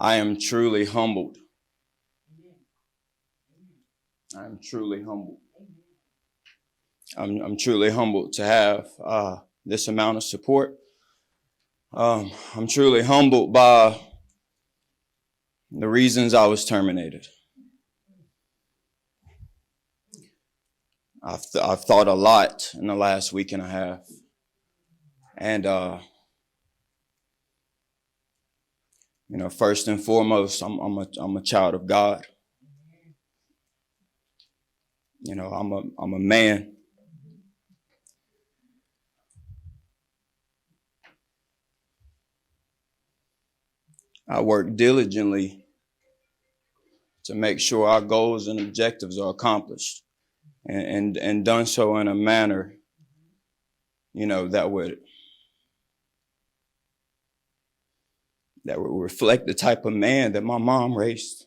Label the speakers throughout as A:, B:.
A: I am truly humbled. I am truly humbled. I'm truly humbled to have this amount of support. I'm truly humbled by the reasons I was terminated. I've thought a lot in the last week and a half. And, first and foremost, I'm a child of God. I'm a man. I work diligently to make sure our goals and objectives are accomplished and done so in a manner, that would reflect the type of man that my mom raised.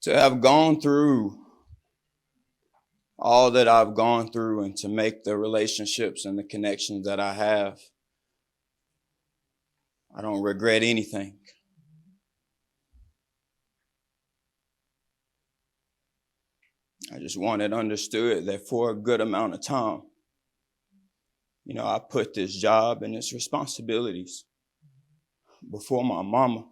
A: To have gone through all that I've gone through and to make the relationships and the connections that I have, I don't regret anything. I just want it understood that for a good amount of time, I put this job and its responsibilities before my mama.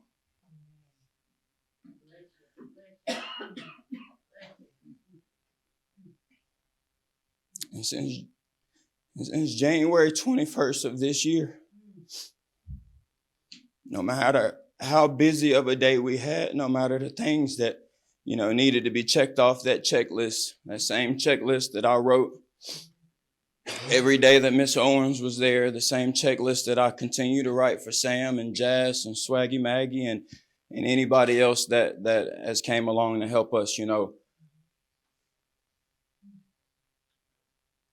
A: And since January 21st of this year, no matter how busy of a day we had, no matter the things that, needed to be checked off that checklist, that same checklist that I wrote every day that Miss Owens was there, the same checklist that I continue to write for Sam and Jazz and Swaggy Maggie and anybody else that has came along to help us,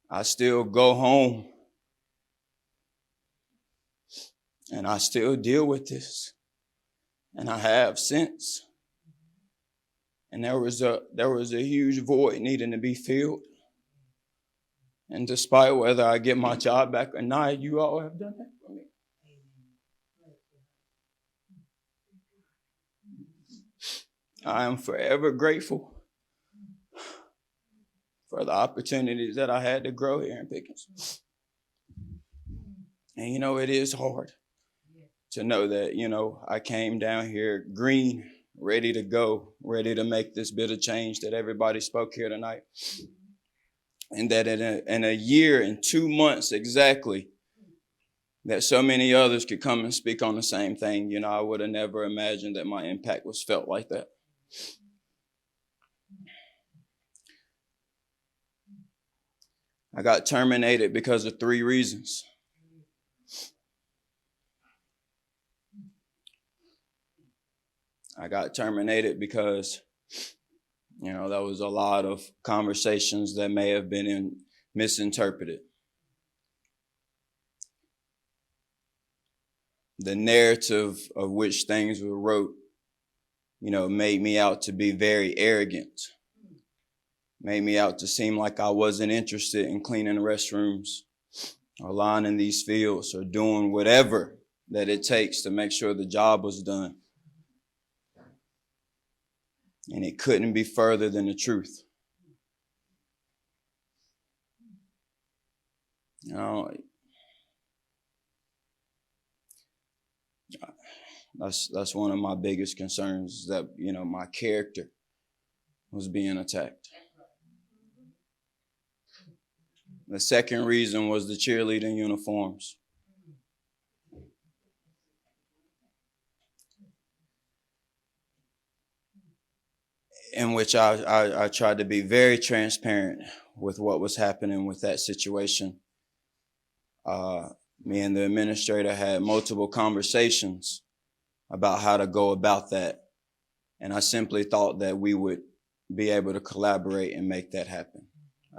A: I still go home and I still deal with this. And I have since. And there was a huge void needing to be filled. And despite whether I get my job back or not, you all have done that for me. I am forever grateful for the opportunities that I had to grow here in Pickens. And it is hard to know that, I came down here green, ready to go, ready to make this bit of change that everybody spoke here tonight. And that in a year and 2 months exactly, that so many others could come and speak on the same thing. I would have never imagined that my impact was felt like that. I got terminated because of 3 reasons. I got terminated because, there was a lot of conversations that may have been misinterpreted. The narrative of which things were wrote, made me out to be very arrogant. Made me out to seem like I wasn't interested in cleaning restrooms or lining these fields or doing whatever that it takes to make sure the job was done. And it couldn't be further than the truth. That's one of my biggest concerns, is that, my character was being attacked. The second reason was the cheerleading uniforms. In which I tried to be very transparent with what was happening with that situation. Me and the administrator had multiple conversations about how to go about that. And I simply thought that we would be able to collaborate and make that happen.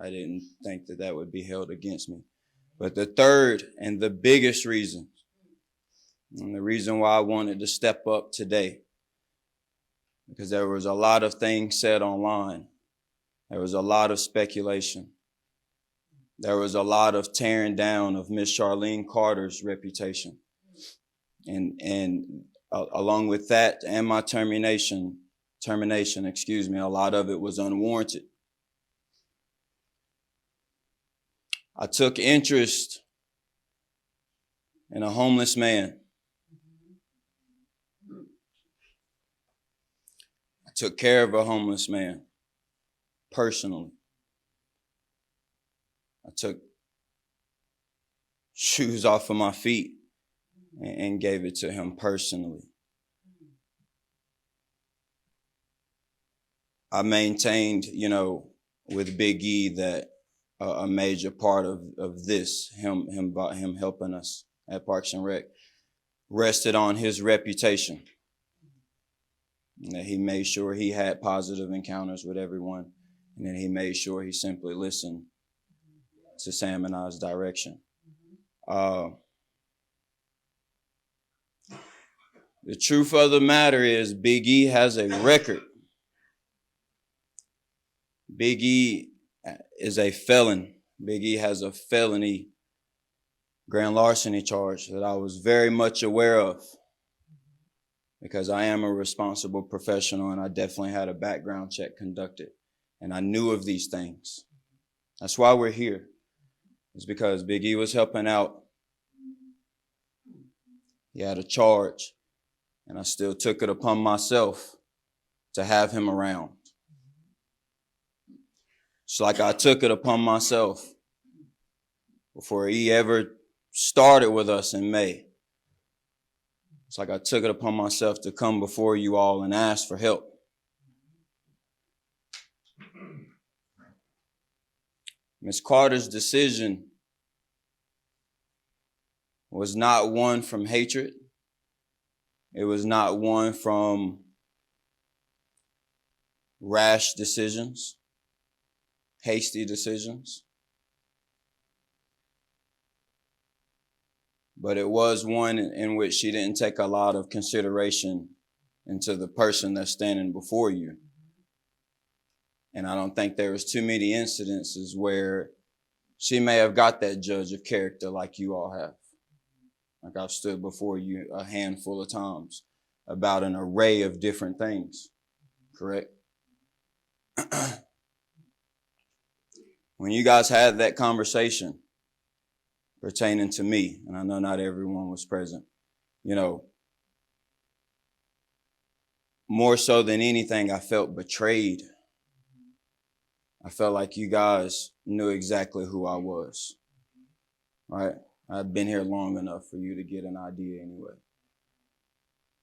A: I didn't think that would be held against me. But the third and the biggest reason, and the reason why I wanted to step up today, because there was a lot of things said online. There was a lot of speculation. There was a lot of tearing down of Miss Charlene Carter's reputation. And along with that and my termination, a lot of it was unwarranted. I took interest in a homeless man. I took care of a homeless man personally. I took shoes off of my feet and gave it to him personally. I maintained, with Big E that a major part of this, him helping us at Parks and Rec, rested on his reputation. And that he made sure he had positive encounters with everyone, and then he made sure he simply listened to Sam and I's direction. The truth of the matter is Big E has a record. Big E is a felon. Big E has a felony grand larceny charge that I was very much aware of, because I am a responsible professional and I definitely had a background check conducted. And I knew of these things. That's why we're here. It's because Big E was helping out. He had a charge, and I still took it upon myself to have him around. It's like I took it upon myself before he ever started with us in May. It's like I took it upon myself to come before you all and ask for help. Ms. Carter's decision was not one from hatred. It was not one from rash decisions, hasty decisions. But it was one in which she didn't take a lot of consideration into the person that's standing before you. And I don't think there was too many incidences where she may have got that judge of character like you all have. Like I've stood before you a handful of times about an array of different things, correct? When you guys had that conversation pertaining to me, and I know not everyone was present, more so than anything, I felt betrayed. I felt like you guys knew exactly who I was, right? I've been here long enough for you to get an idea anyway.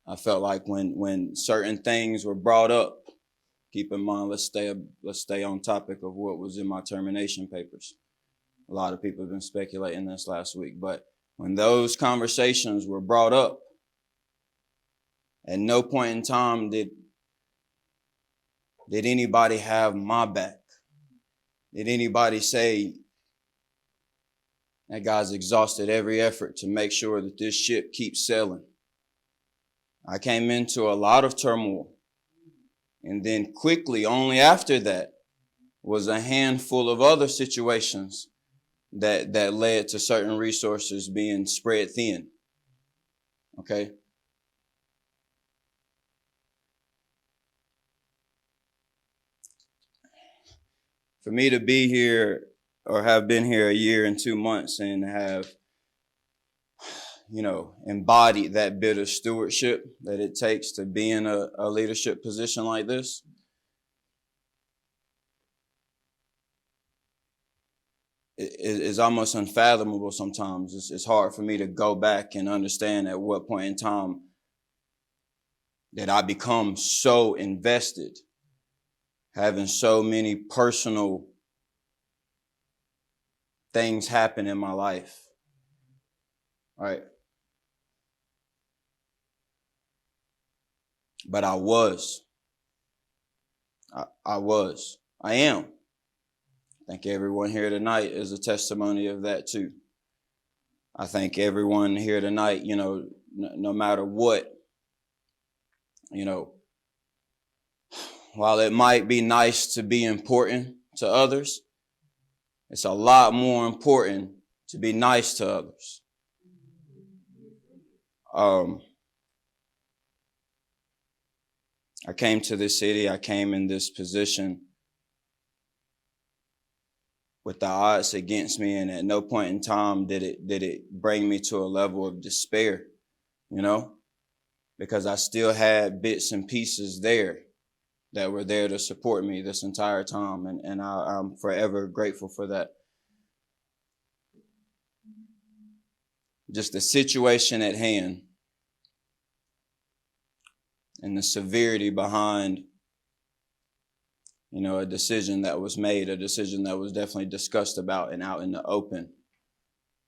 A: I felt like when certain things were brought up, keep in mind, let's stay on topic of what was in my termination papers. A lot of people have been speculating this last week, but when those conversations were brought up, at no point in time did anybody have my back. Did anybody say that guy's exhausted every effort to make sure that this ship keeps sailing? I came into a lot of turmoil. And then quickly, only after that, was a handful of other situations that led to certain resources being spread thin. Okay? For me to be here or have been here a year and 2 months and have, embodied that bit of stewardship that it takes to be in a leadership position like this, is almost unfathomable sometimes. It's hard for me to go back and understand at what point in time that I become so invested, having so many personal things happen in my life. All right. But I am. I think everyone here tonight is a testimony of that too. I think everyone here tonight, no matter what, while it might be nice to be important to others, it's a lot more important to be nice to others. I came to this city, I came in this position with the odds against me, and at no point in time did it bring me to a level of despair, because I still had bits and pieces there that were there to support me this entire time, and I'm forever grateful for that. Just the situation at hand and the severity behind, a decision that was made, a decision that was definitely discussed about and out in the open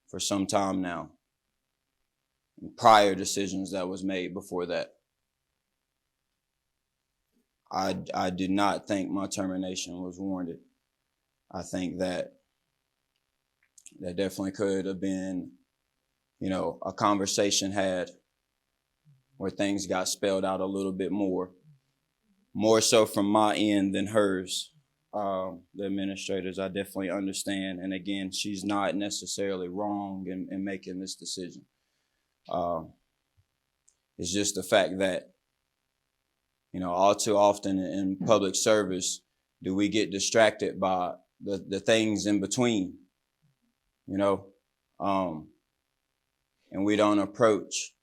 A: for some time now. And prior decisions that was made before that. I do not think my termination was warranted. I think that definitely could have been, a conversation had where things got spelled out a little bit more so from my end than hers. The administrators, I definitely understand. And again, she's not necessarily wrong in making this decision. It's just the fact that, all too often in public service, do we get distracted by the things in between, and we don't approach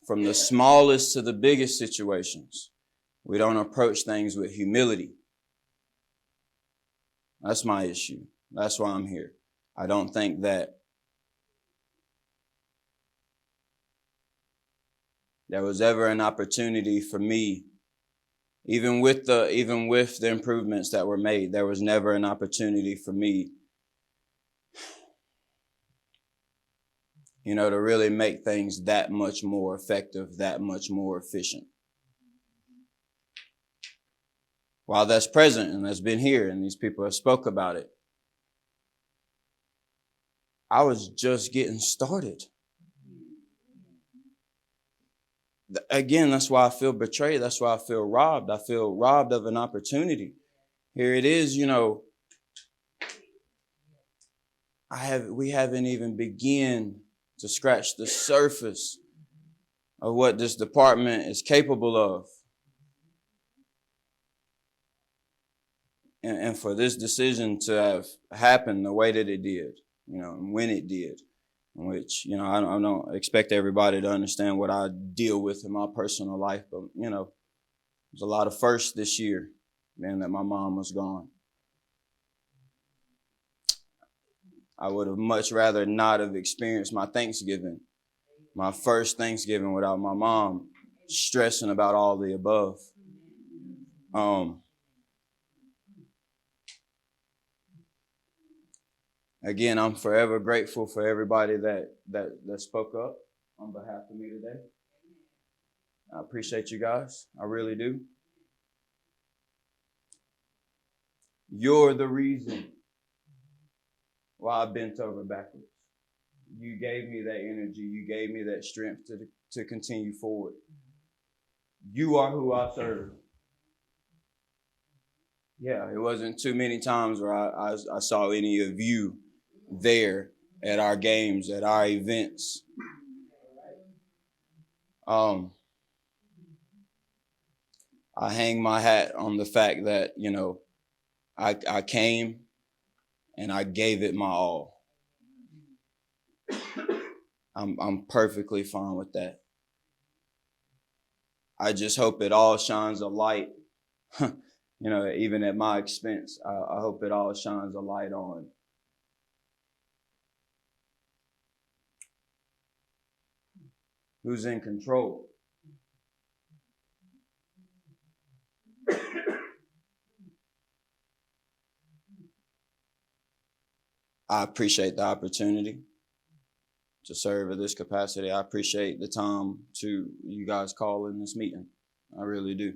A: from the smallest to the biggest situations. We don't approach things with humility. That's my issue. That's why I'm here. I don't think that there was ever an opportunity for me, even with the improvements that were made, there was never an opportunity for me, to really make things that much more effective, that much more efficient. While that's present and that's been here and these people have spoke about it, I was just getting started. Again, that's why I feel betrayed. That's why I feel robbed. I feel robbed of an opportunity. Here it is, we haven't even begun to scratch the surface of what this department is capable of. And for this decision to have happened the way that it did, and when it did, which, I don't expect everybody to understand what I deal with in my personal life, but, there's a lot of firsts this year, being that my mom was gone. I would have much rather not have experienced my Thanksgiving, my first Thanksgiving without my mom stressing about all the above. Again, I'm forever grateful for everybody that spoke up on behalf of me today. I appreciate you guys. I really do. You're the reason why I bent over backwards. You gave me that energy. You gave me that strength to continue forward. You are who I serve. Yeah, it wasn't too many times where I saw any of you there at our games, at our events. I hang my hat on the fact that, I came and I gave it my all. I'm perfectly fine with that. I just hope it all shines a light, even at my expense. I hope it all shines a light on who's in control. I appreciate the opportunity to serve in this capacity. I appreciate the time to you guys calling this meeting. I really do.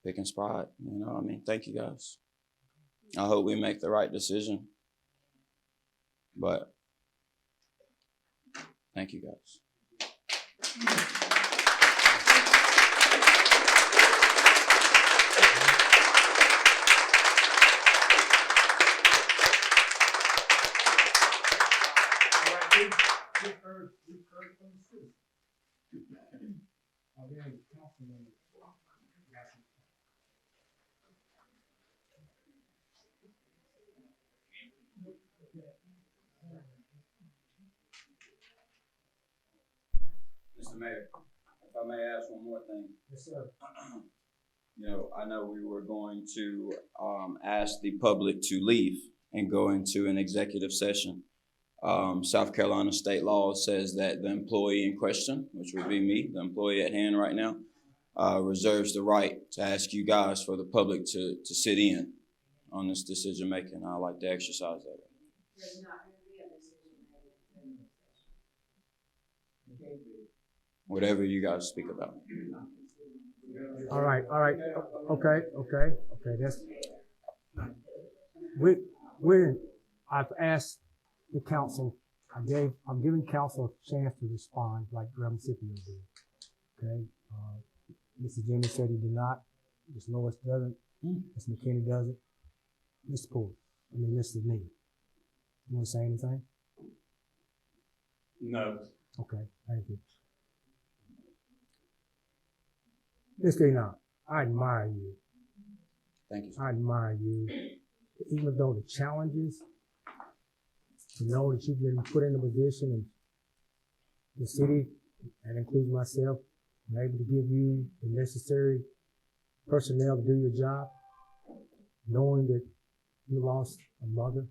A: Pickens pride, thank you guys. I hope we make the right decision. But Thank you, guys.
B: We've heard from the citizens. Are there any council members?
A: Mr. Mayor, if I may ask one more thing.
B: Yes, sir.
A: I know we were going to ask the public to leave and go into an executive session. South Carolina state law says that the employee in question, which would be me, the employee at hand right now, reserves the right to ask you guys for the public to sit in on this decision making. I'd like to exercise that.
C: There's not going to be a decision made in the session.
A: Whatever you guys speak about.
B: All right. Okay. That's I've asked the council. I'm giving council a chance to respond, like Reverend Scipio did. Okay. Mr. Jimmy said he did not. Ms. Lois doesn't. Ms. McKinney doesn't. Mr. Neal. You want to say anything?
A: No.
B: Okay. Thank you. Mr. Enoch, I admire you.
A: Thank you.
B: I admire you. Even though the challenges, to know that you've been put in a position and the city, that includes myself, I'm able to give you the necessary personnel to do your job, knowing that you lost a mother,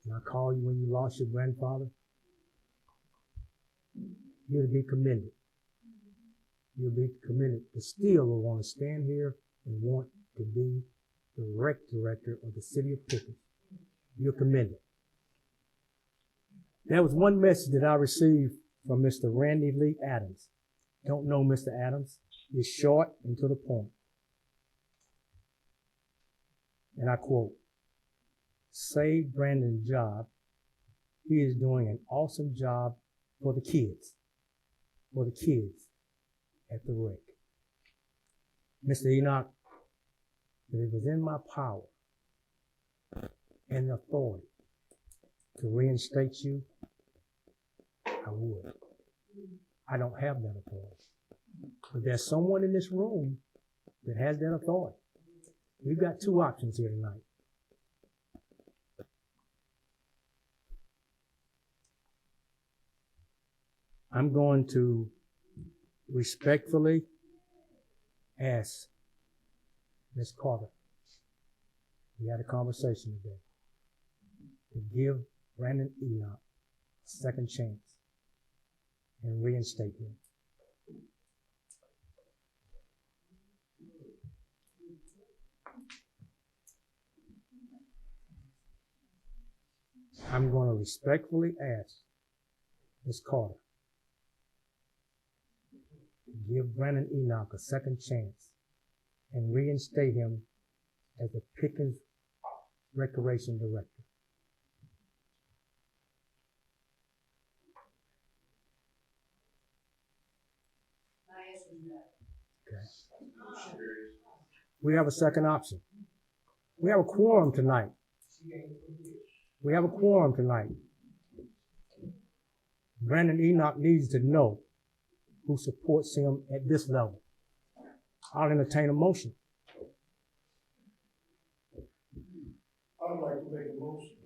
B: and I call you when you lost your grandfather, you're to be commended. You'll be commended, but still will want to stand here and want to be the rec director of the city of Pickens. You're commended. There was one message that I received from Mr. Randy Lee Adams. Don't know Mr. Adams. He's short and to the point. And I quote, "Save Brandon's job. He is doing an awesome job for the kids at the rec." Mr. Enoch, if it was in my power and authority to reinstate you, I would. I don't have that authority. But there's someone in this room that has that authority. We've got two options here tonight. I'm going to respectfully ask Ms. Carter, we had a conversation today, to give Brandon Enoch a second chance and reinstate him. I'm going to respectfully ask Ms. Carter to give Brandon Enoch a second chance and reinstate him as the Pickens Recreation Director. Okay. We have a second option. We have a quorum tonight. Brandon Enoch needs to know who supports him at this level. I'll entertain a motion.
D: I'd like to make a motion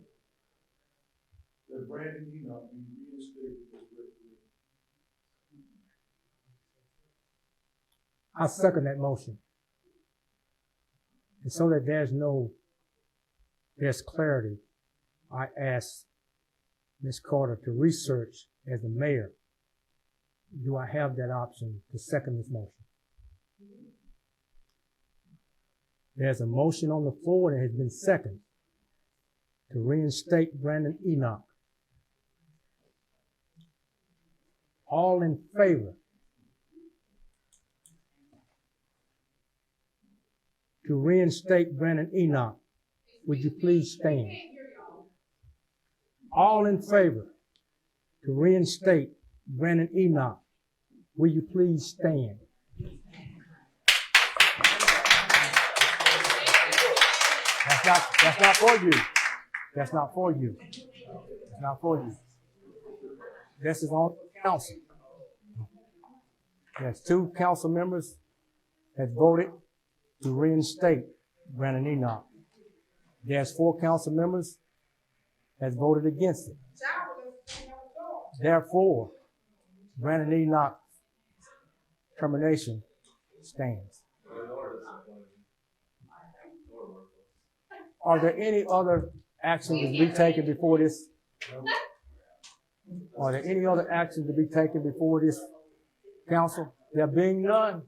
D: that Brandon Enoch be reinstated as recreation.
B: I second that motion. And so that there's clarity, I ask Ms. Carter to research as the mayor, do I have that option to second this motion? There's a motion on the floor that has been seconded to reinstate Brandon Enoch. All in favor to reinstate Brandon Enoch, would you please stand? All in favor to reinstate Brandon Enoch. Will you please stand? That's not for you. That's not for you. That's not for you. This is on council. There's 2 council members that voted to reinstate Brandon Enoch. There's 4 council members that voted against it. Therefore, Brandon Enoch's termination stands. Are there any other actions to be taken before this? Are there any other actions to be taken before this council? There being none,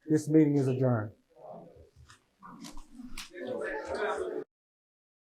B: this meeting is adjourned.